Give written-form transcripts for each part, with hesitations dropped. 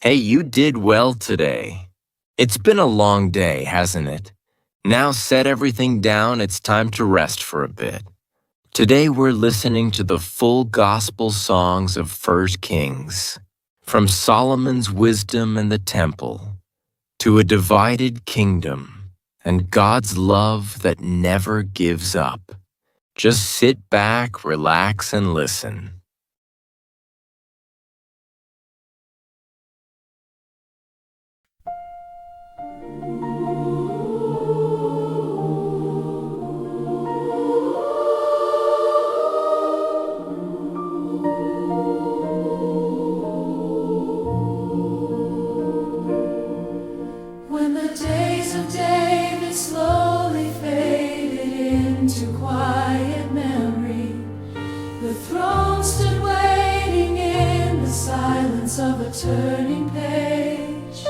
Hey, you did well today. It's been a long day, hasn't it? Now set everything down, it's time to rest for a bit. Today we're listening to the full gospel songs of First Kings. From Solomon's wisdom and the temple, to a divided kingdom, and God's love that never gives up. Just sit back, relax, and listen. When the days of David slowly faded into quiet memory, the throne stood waiting in the silence of a turning page.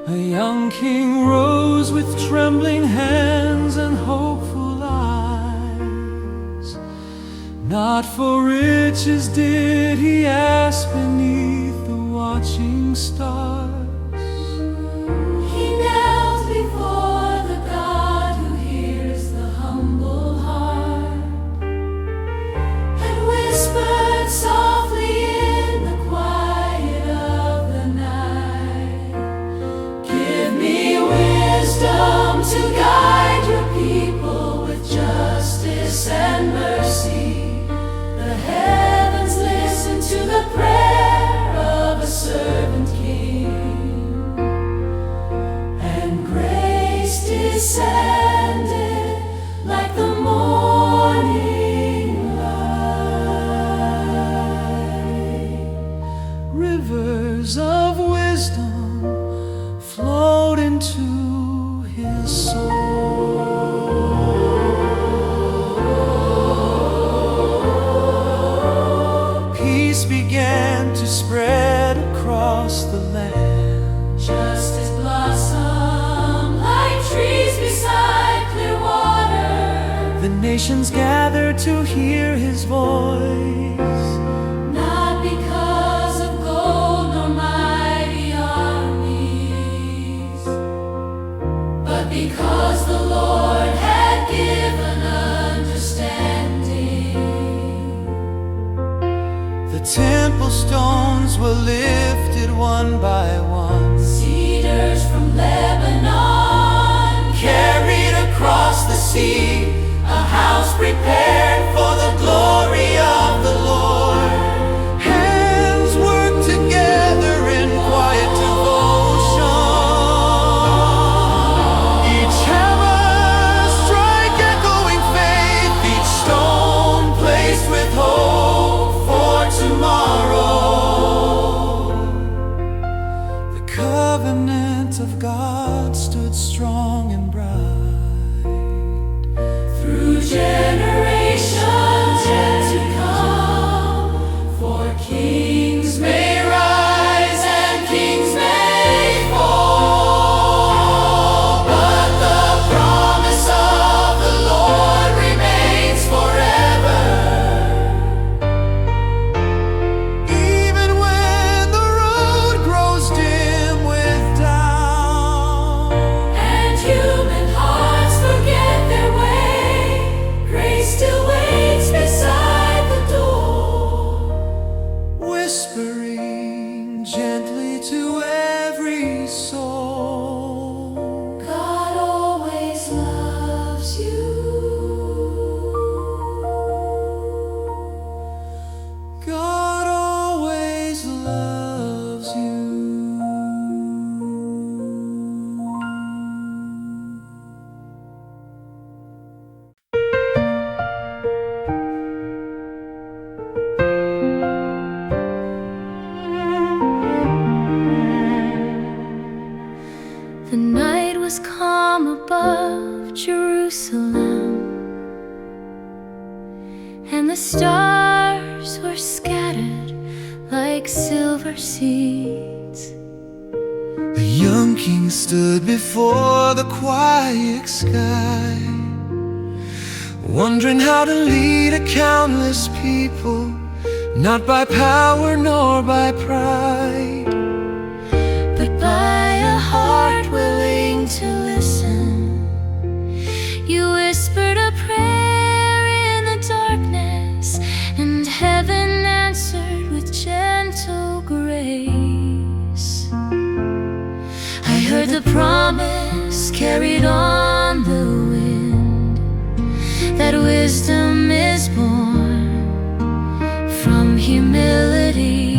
A young king rose with trembling hands and hopeful eyes. Not for riches did he ask beneath the watching stars. He knelt before the God who hears the humble heart, and whispered softly in the quiet of the night, "Give me wisdom to guide your people with justice and mercy. The heavens listen to the prayer of a servant king, and grace descended like the morning light." Rivers of wisdom flowed into his soul. Peace began to spread across the land. Justice blossom like trees beside clear water. The nations gathered to hear his voice. Not because of gold nor mighty armies, but because the Lord had given understanding. The temple stones were lifted one by one, Cedars from Lebanon carried across the sea, a house prepared for the glory of the Lord. hands worked together in quiet devotion. Each hammer strike echoing faith, each stone placed with hope for tomorrow. The covenant of God stood strong and bright. Through generations yet to come, for kings may rise and kings may fall, but the promise of the Lord remains forever. Even when the road grows dim with doubt, And human hearts forget their way, grace still waits beside the door, whispering gently to every soul. God always loves you. God always loves you. The night was calm above Jerusalem, and the stars were scattered like silver seeds. The young king stood before the quiet sky, wondering how to lead a countless people, not by power nor by pride. by a heart willing to listen. You whispered a prayer in the darkness, and heaven answered with gentle grace. I heard the promise carried on the wind, that wisdom is born from humility.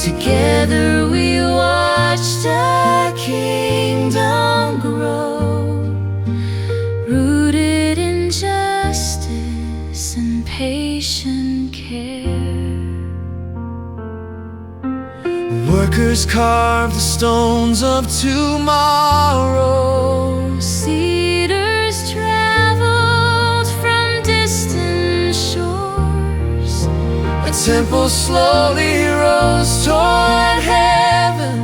Together we watched a kingdom grow, rooted in justice and patient care. Workers carve the stones of tomorrow. Cedars traveled from distant shores. A temple slowly rose toward heaven,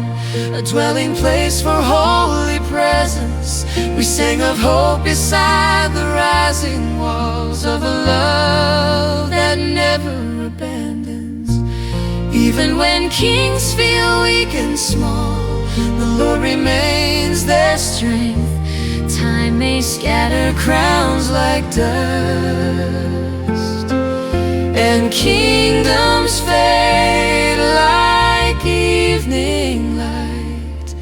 a dwelling place for holy presence. We sang of hope beside the rising walls, of a love that never abandons. Even when kings feel weak and small, the Lord remains their strength. Time may scatter crowns like dust, And kingdoms fade like evening light,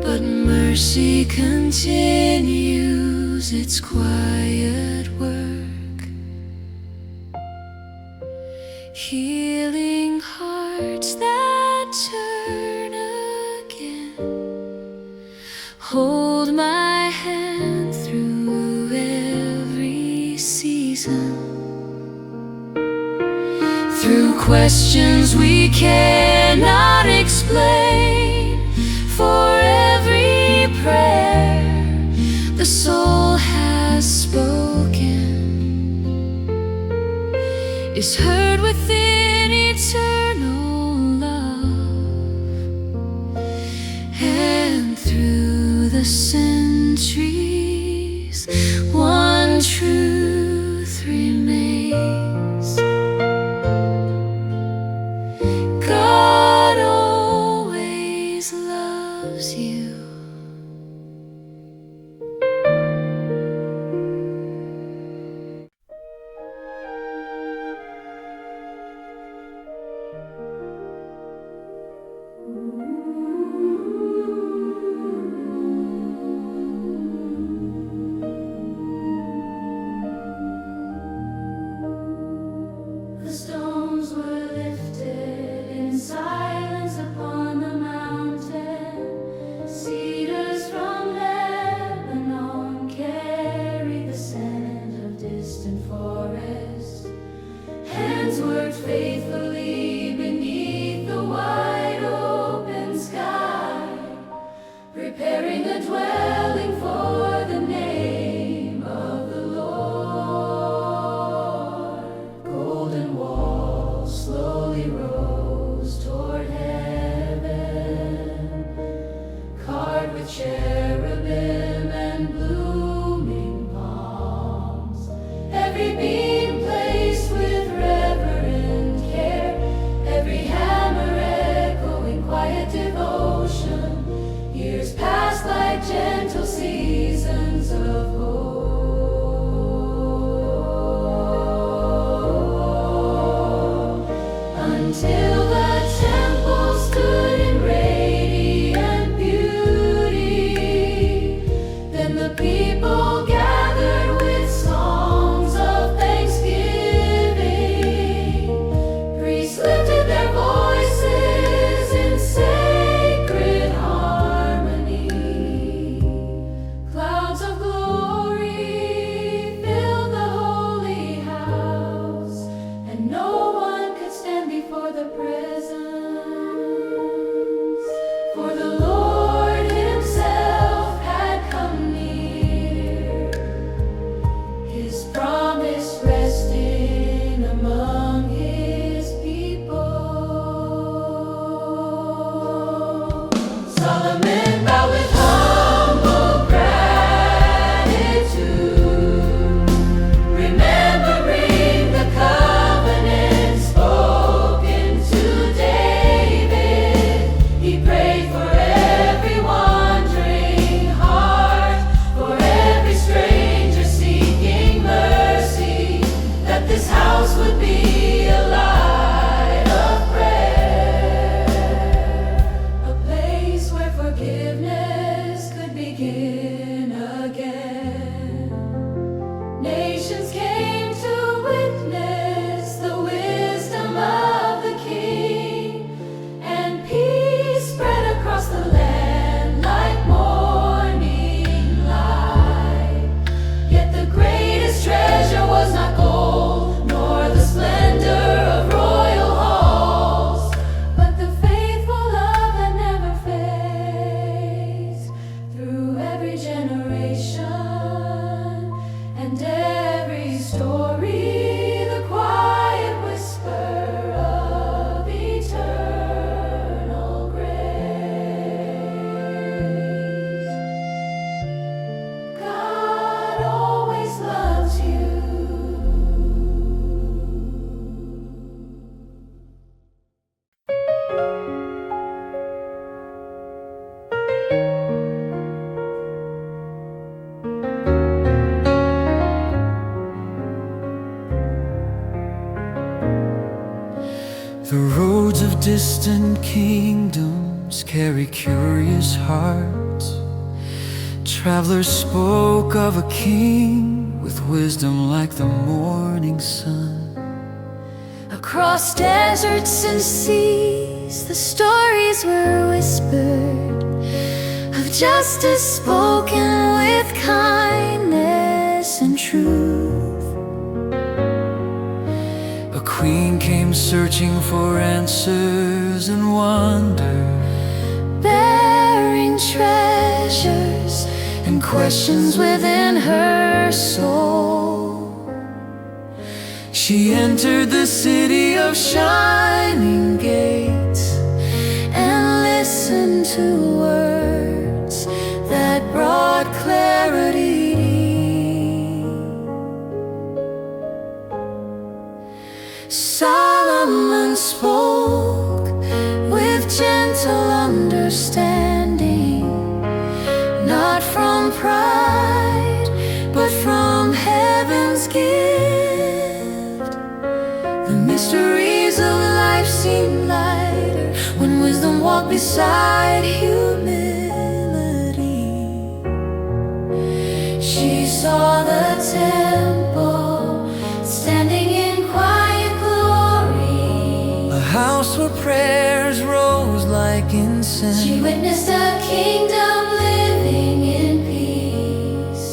but mercy continues its quiet work, healing hearts that turn again. Hold my hand through every season, through questions we cannot explain. For every prayer the soul has spoken is heard within eternal love. And through the centuries one truth remains: God always loves you. The stones were lifted in silence upon the mountain. Cedars from Lebanon carried the scent of distant forest. Hands worked faithfully beneath the wide open sky, preparing a dwelling for the name of the Lord. Golden walls slowly rose toward heaven, carved with cherubim and blooming palms. Every beam placed with reverent care, every hammer echoing quiet devotion. Years passed like gentle seasons of hope, until the temple stood in radiant beauty. Then the people gathered with songs of thanksgiving. Priests lifted their voices in sacred harmony. Clouds of glory filled the holy house, and no one could stand before the presence. For the Lord himself had come near, his promise resting among his people. Solomon bowed with humble gratitude, remembering the covenant spoken to house would be a light of prayer, a place where forgiveness could begin again. Nations came to witness the wisdom of the King, and peace spread across the land like morning light. Yet the greatest treasure was not gold, nor the splendor of royal halls, but the faithful love that never fades through every generation and every story, the quiet whisper of eternal grace. God always loves you. The roads of distant kingdoms carry curious hearts. Travelers spoke of a king with wisdom like the morning sun. Across deserts and seas, the stories were whispered of justice spoken with kindness and truth. A queen came searching for answers and wonder, Bearing treasures and questions within her soul. She entered the city of shining gates and listened to words that brought clarity. Solomon spoke With gentle understanding, not from pride, but from heaven's gift. The mysteries of life seem lighter when wisdom walked beside humility. she saw the temple standing in quiet glory. A house where prayers rose like incense. She witnessed a kingdom living in peace,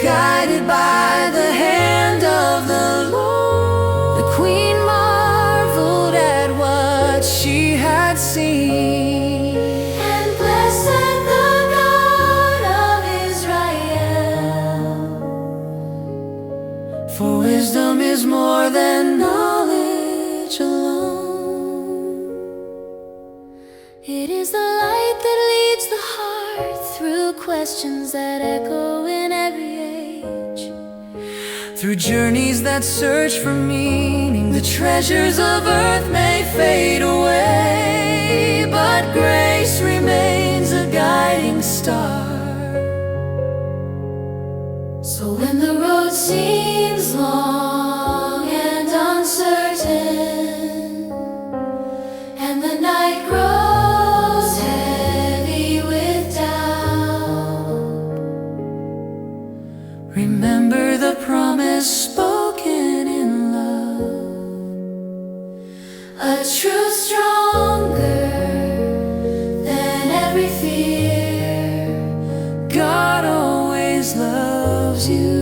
Guided by the hand of the Lord, the queen marveled at what she had seen. and blessed the God of Israel. For wisdom is more than knowledge alone. It is the light that leads the heart through questions that echo in every age. Through journeys that search for meaning, the treasures of earth may fade away, but grace remains a guiding star. So when the road seems long and uncertain, and the night grows heavy with doubt, Remember the promise spoken in love, a truth stronger than every fear. God always loves you.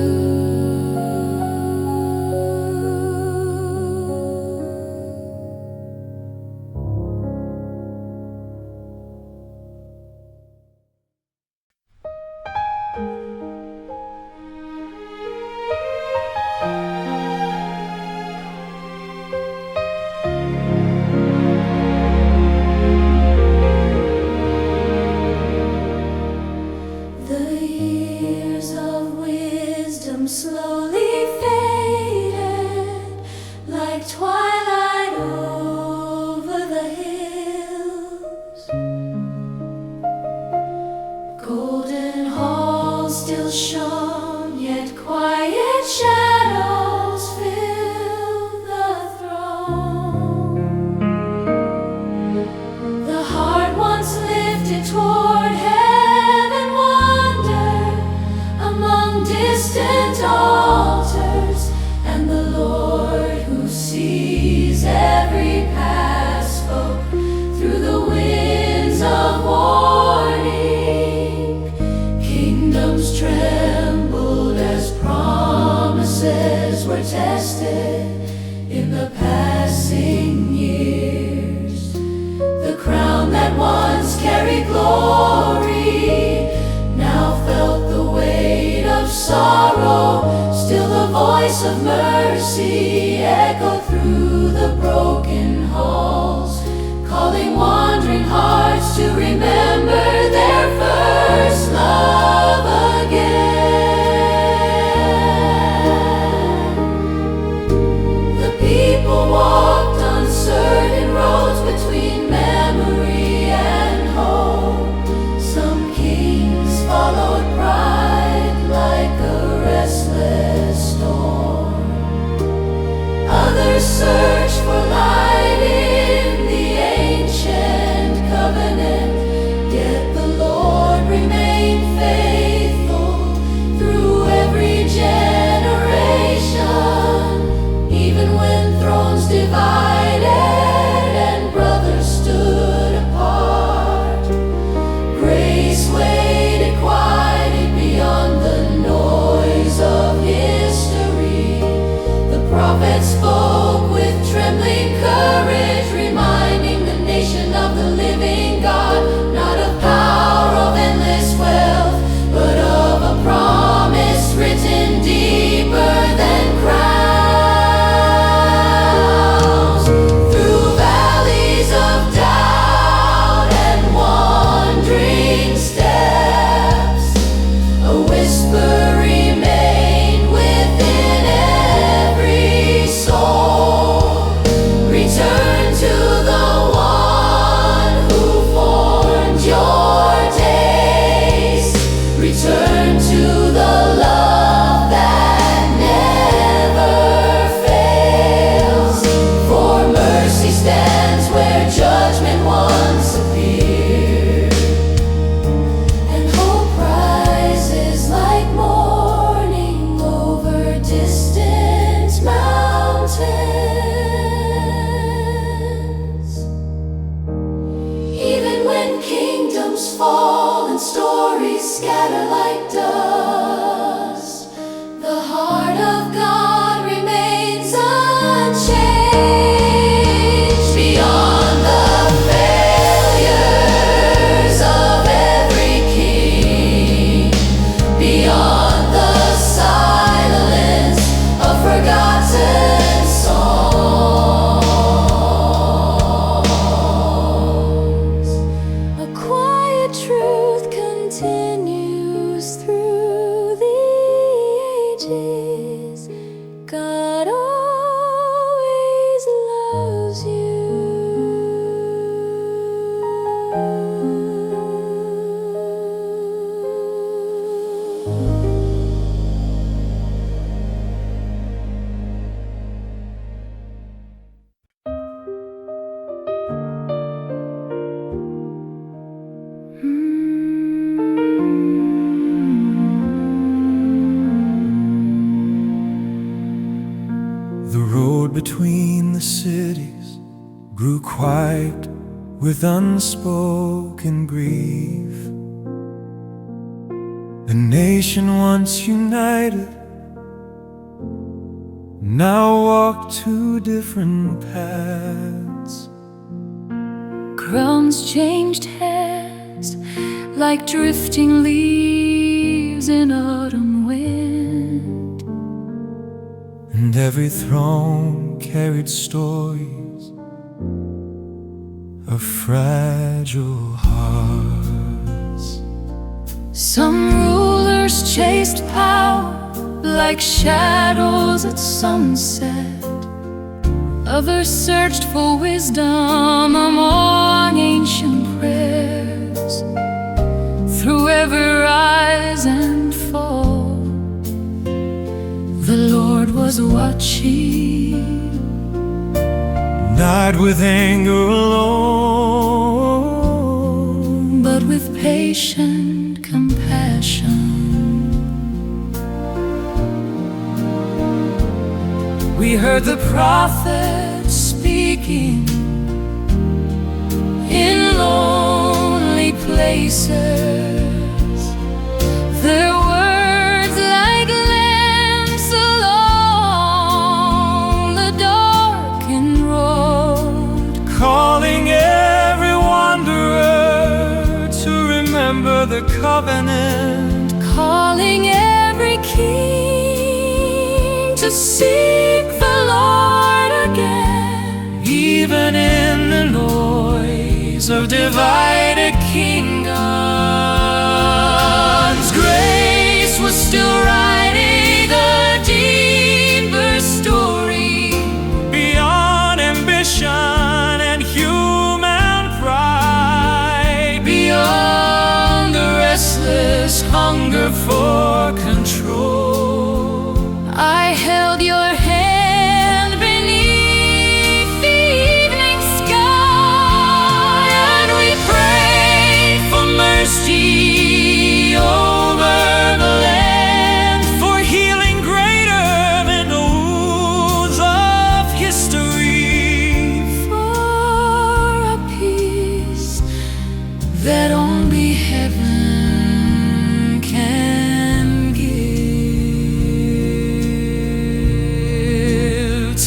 The years of wisdom slowly faded like twilight over the hills. Golden halls still shone, yet quiet shadows filled. voice of mercy echo through the broken halls, calling wandering hearts to remember their first love again. The people walked uncertain roads between memory and hope. Some kings followed pride like a restless storm. Others searched for light in the ancient covenant, yet the Lord remained faithful through every generation. Even when thrones divided and brothers stood apart, grace weighed equity beyond the noise of history. The prophet spoke with trembling courage, reminding the nation of the living God, not of power, of endless wealth, but of a promise written deeper than crowns. Through valleys of doubt and wandering steps, a whisper remained within every soul. Return to the one who formed your days. Return to the love that never fails. For mercy stands where judgment once appeared, and hope rises like morning over distant mountains. Even when kingdoms fall and stories scatter like dust, the heart of God remains unchanged. Beyond the failures of every king, beyond the silence of forgotten songs, a quiet truth continues through the ages. God always loves you. The road between the cities grew quiet with unspoken grief. A nation once united now walk two different paths. Crowns changed hands like drifting leaves in autumn wind. And every throne carried stories of fragile hearts. Some rulers chased power like shadows at sunset. Others searched for wisdom among ancient prayers. Through every rise and fall, the Lord was watching, not with anger alone, but with patient compassion. We heard the prophets speaking In lonely places, their words like lamps along the darkened road, calling every wanderer to remember the covenant, calling every king to seek the Lord again, even in the noise of divided kingdoms. Grace was still writing a deeper story, beyond ambition and human pride, beyond the restless hunger for control. I held your hand beneath the evening sky, and we prayed for mercy over the land, for healing greater than the wounds of history, for a peace that only heaven can give.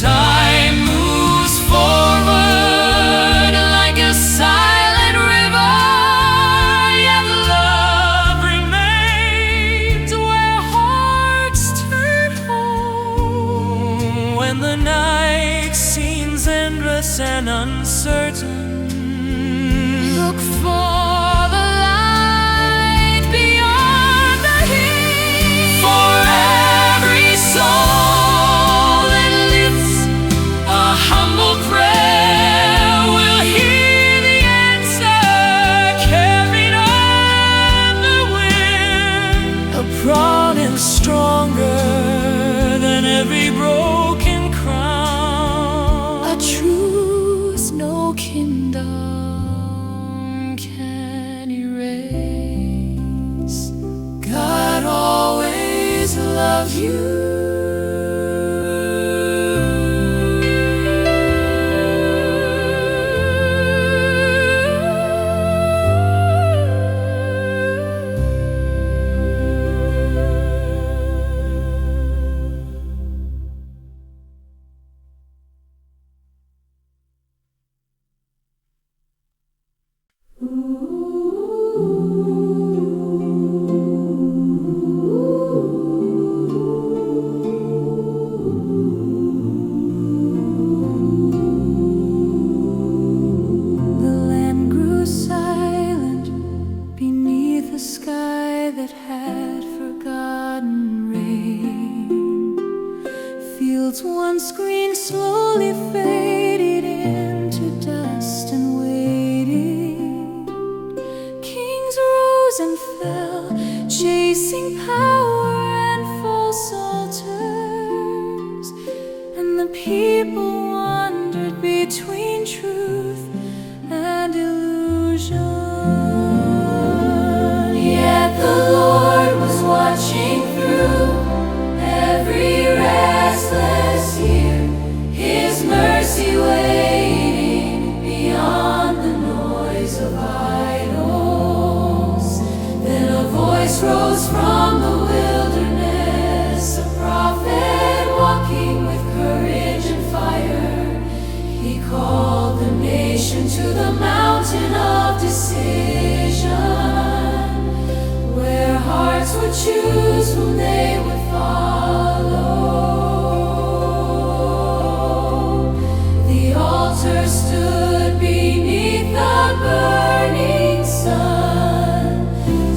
Time moves forward like a silent river, yet love remains where hearts turn home. When the night seems endless and uncertain, look for the light beyond the hill. For every soul that lifts a humble prayer, we'll hear the answer carried on the wind. A promise stronger than every broken crown, a truth no kingdom can erase. God always loved you. The land grew silent beneath a sky that had forgotten rain. Fields once green slowly faded into dust and waiting. Kings rose and fell, chasing power and false altars, and the people wandered between truth and illusion. Yet the Lord was watching through every restless year, His mercy waiting beyond the noise of idols. Then a voice rose from the wilderness, a prophet walking with courage and fire. He called the nation to the mountain of decision, where hearts would choose whom they would follow. The altar stood beneath the burning sun,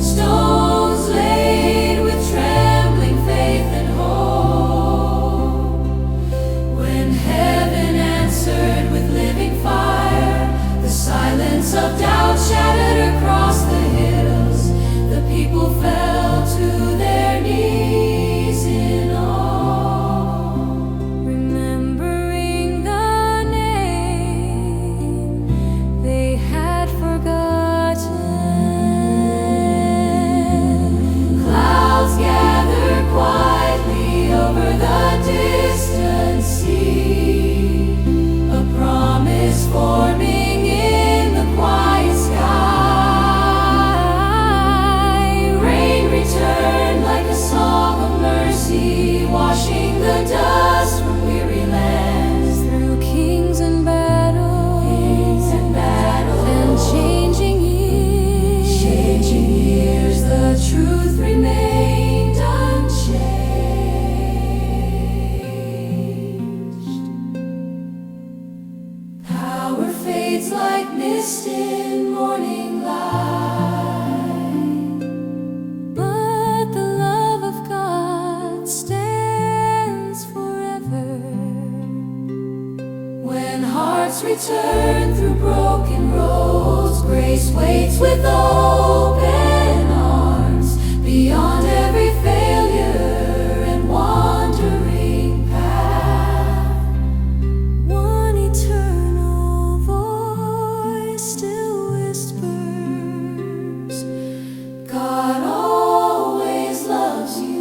stones laid with trembling faith and hope. When heaven answered with living fire, the silence of doubt shattered across the hills. The people fell to their knees in awe, remembering the name fades like mist in morning light. But the love of God stands forever. When hearts return through broken roads, grace waits with open arms beyond every failure and wandering path. One eternal voice still whispers, God always loves you.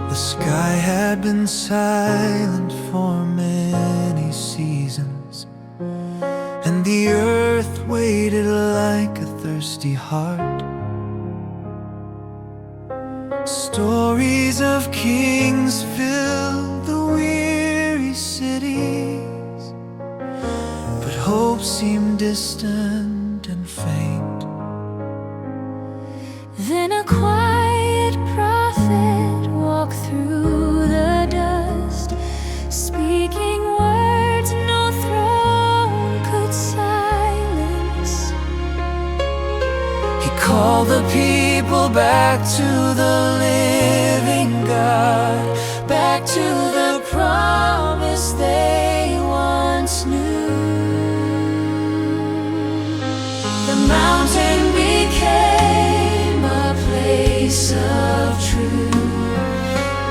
The sky had been silent for many seasons, and the earth waited like a thirsty heart. Stories of kings filled the weary cities, but hope seemed distant and faint. then a quiet prophet walked through the dust, speaking words no throne could silence. He called the people back to the living God, back to the promise they once knew. The mountain became a place of truth,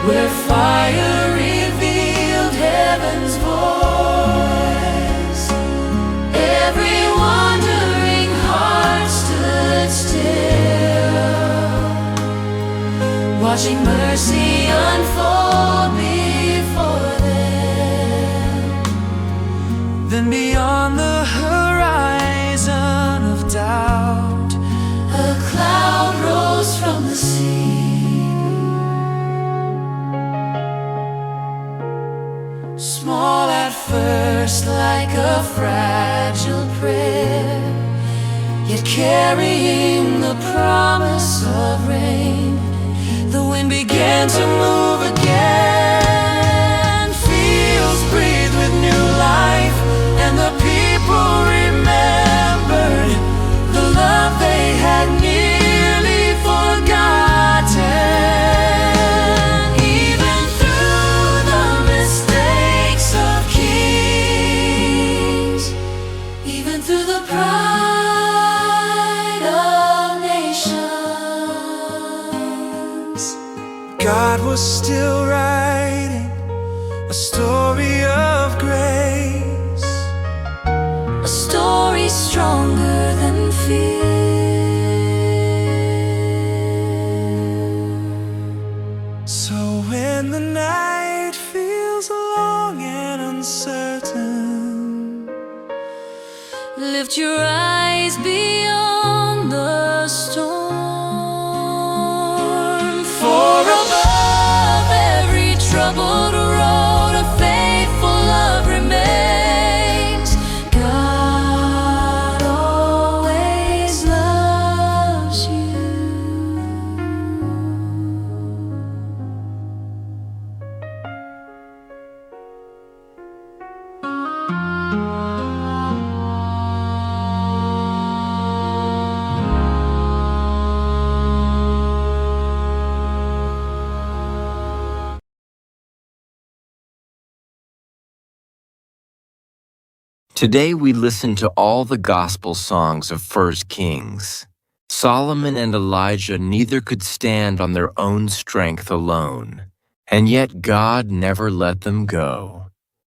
where fire revealed heaven's voice. Every wandering heart stood still, watching mercy unfold before them. Then beyond the horizon of doubt, A cloud rose from the sea. small at first like a fragile prayer, yet carrying the promise of rain. The wind began to move again, fields breathed with new life, and the people remembered the love they had nearly forgotten. Even through the mistakes of kings, Even through the pride of nations, God was still writing a story of grace, A story stronger than fear. so when the night feels long and uncertain, Lift your eyes beyond the storm, for above every troubled road a faithful love remains. God always loves you. Today we listen to all the gospel songs of 1 Kings. Solomon and Elijah neither could stand on their own strength alone, and yet God never let them go.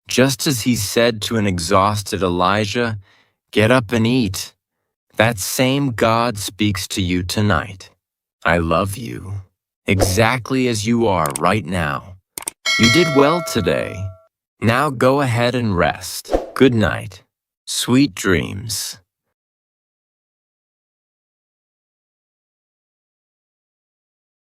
Just as he said to an exhausted Elijah, "Get up and eat," that same God speaks to you tonight. I love you, exactly as you are right now. You did well today. Now go ahead and rest. Good night. Sweet dreams.